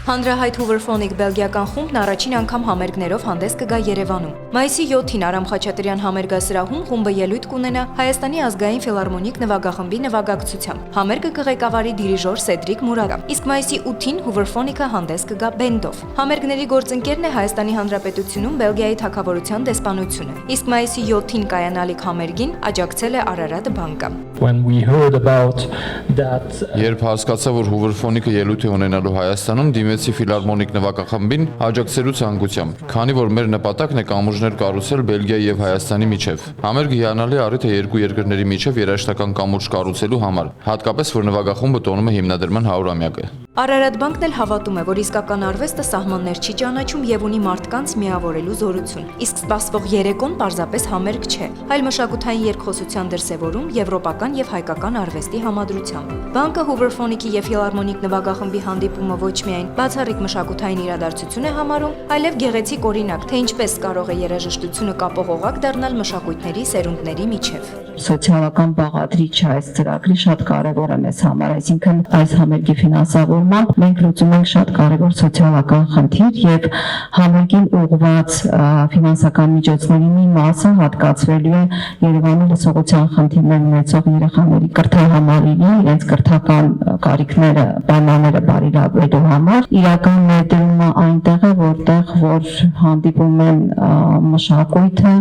Հանրահայտ Hooverphonic բելգիական խումբն առաջին անգամ համերգներով հանդես կգա Երևանում։ Մայիսի 7-ին Արամ Խաչատրյան համերգասրահում խումբը ելույթ կունենա Հայաստանի ազգային ֆիլհարմոնիկ նվագախմբի նվագակցությամբ։ Համերգը կղեկավարի դիրիժոր Սեդրիկ Մուրադը, իսկ մայիսի 8-ին Hooverphonic-ը հանդես կգա բենդով։ Համերգների գործընկերն է Հայաստանի Հանրապետությունում Բելգիայի թագավորության դեսպանությունը, իսկ մայիսի 7-ին կայանալիք համերգին աջակցել է Արարատ բանկը։ Երբ հասկացա, որ Hooverphonic-ը ելույթ է ունենալու Հայաստանում, դիմեցի ֆիլհարմոնիկ նվագախմբին աջակցելու ցանկությամբ, քանի որ մեր նպատակն է կամուրջներ կառուցել Բելգիայի եւ Հայաստանի միջև։ Համերգը հիանալի առիթ է երկու երկրների միջև երաժշտական կամուրջ կառուցելու համար, հատկապես որ նվագախումբը տոնում է հիմնադրման 100-ամյակը։ Արարատ բանկն էլ հավատում է, որ իսկական արվեստը սահմաններ չի ճանաչում եւ ունի մարդկանց միավորելու զորություն, իսկ սպասվող երեկոն պարզապես համերգ չէ, այլ մշակութային երկխոսության դրսևորում եվրոպական եւ հայկական արվեստի համադրությամբ։ Բանկը Hooverphonic-ի եւ ֆիլհարմոնիկ նվագախմբի հանդիպումը ոչ միայն բացառիկ մշակութային իրադարձություն է համարում, այլև գեղեցիկ օրինակ, թե ինչպես կարող է երաժշտությունը կապող օղակ դառնալ մշակույթների սերունդների միջև։ Սոցիալական բաղադրիչը այս ծրագրի շատ կարևոր է մեզ համար, այսինքն այս համերգի ֆինանսավորմամբ մենք լուծում ենք շատ կարևոր սոցիալական խնդիր եւ համերգին ուղղված ֆինանսական միջոցների մի մասը հատկացվելու է Երևանի լսողության խնդիրներ ունեցող երեխաների կրթահամալիրի, իրենց կրթական կարիքները, պայմանները բարելավելու համար։ Իրական ներդրումը այնտեղ է, որտեղ հանդիպում են մշակույթը,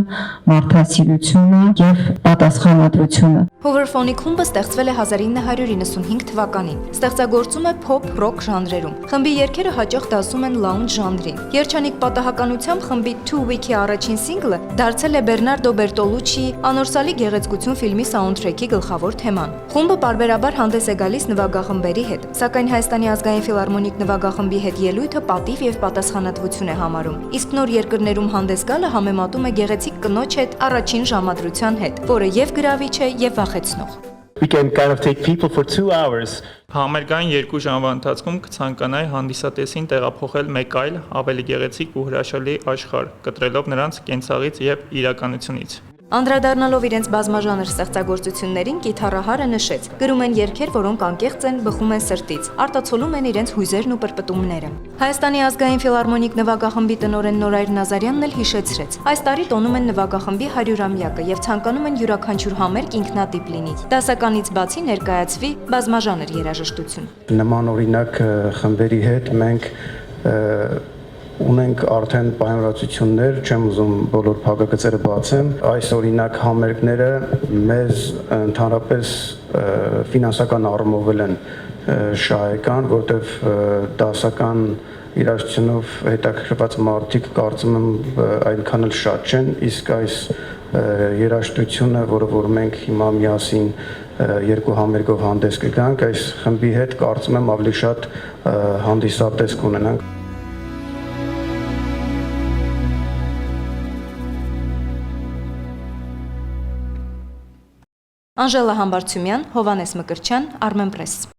մարդասիրությունը եւ պատասխանատվությունը։ Hooverphonic խումբը ստեղծվել է 1995 թվականին։ Ստեղծագործում է փոփ ռոք ժանրերում։ Խմբի երգերը հաճախ դասում են լաունջ ժանրին։ Երջանիկ պատահականությամբ խմբի Two Week-ի առաջին սինգլը դարձել է Բերնարդո Բերտոլուչիի «Անորսալի գեղեցկություն» ֆիլմի սաունդթրեքի գլխավոր թեման։ Խումբը պարբերաբար հանդես է գալիս նվագախմբերի հետ, սակայն Հայաստանի ազգային ֆիլհարմոնիկ նվագախմբի հետ ելույթը պատիվ եւ պատասխանատվություն է համարում։ Իսկ նոր երկրներում հանդես գալը համեմատում է գեղեցիկ կնոջ հետ առաջին ժամադրության հետ, որը եւ գրավիչ է եւ վախեցնող։ We can kind of take people for 2 hours. Համերգային 2 ժամվա ընթացքում կցանկանայի հանդիսատեսին տեղափոխել մեկ այլ, ավելի գեղեցիկ ու հրաշալի աշխարհ, կտրելով նրանց կենցաղից եւ իրականությունից։ Անդրադառնալով իրենց բազմաժանր ստեղծագործություններին, կիթառահարը նշեց. գրում են երգեր, որոնք անկեղծ են, բխում են սրտից, արտացոլում են իրենց հույզերն ու պրպտումները։ Հայաստանի ազգային ֆիլհարմոնիկ նվագախմբի տնօրեն Նորայր Նազարյանն էլ հիշեցրեց. այս տարի տոնում են նվագախմբի 100-ամյակը եւ ցանկանում են յուրաքանչյուր համերգ ինքնատիպ լինի։ Դասականից բացի ներկայացվի բազմաժանր երաժշտություն։ Նմանօրինակ խմբերի հետ մենք ունենք արդեն պայմանավորվածություններ, չեմ ուզում բոլոր փակագծերը բացեմ, այս օրինակ համերգները մեզ ընդհանրապես ֆինանսական առումով են շահեկան, որտեվ դասական երաժշտությունով հետաքրքրված մարդիկ կարծում եմ այնքան էլ շատ չեն, իսկ այս երաժշտությունը, որը որ մենք հիմա միասին երկու համերգով հանդես կգանք, այս խմբի հետ կարծում եմ ավելի շատ հանդիսատես կունենանք։ Անժելա Համբարձումյան, Հովանես Մկրտչյան, Armenpress։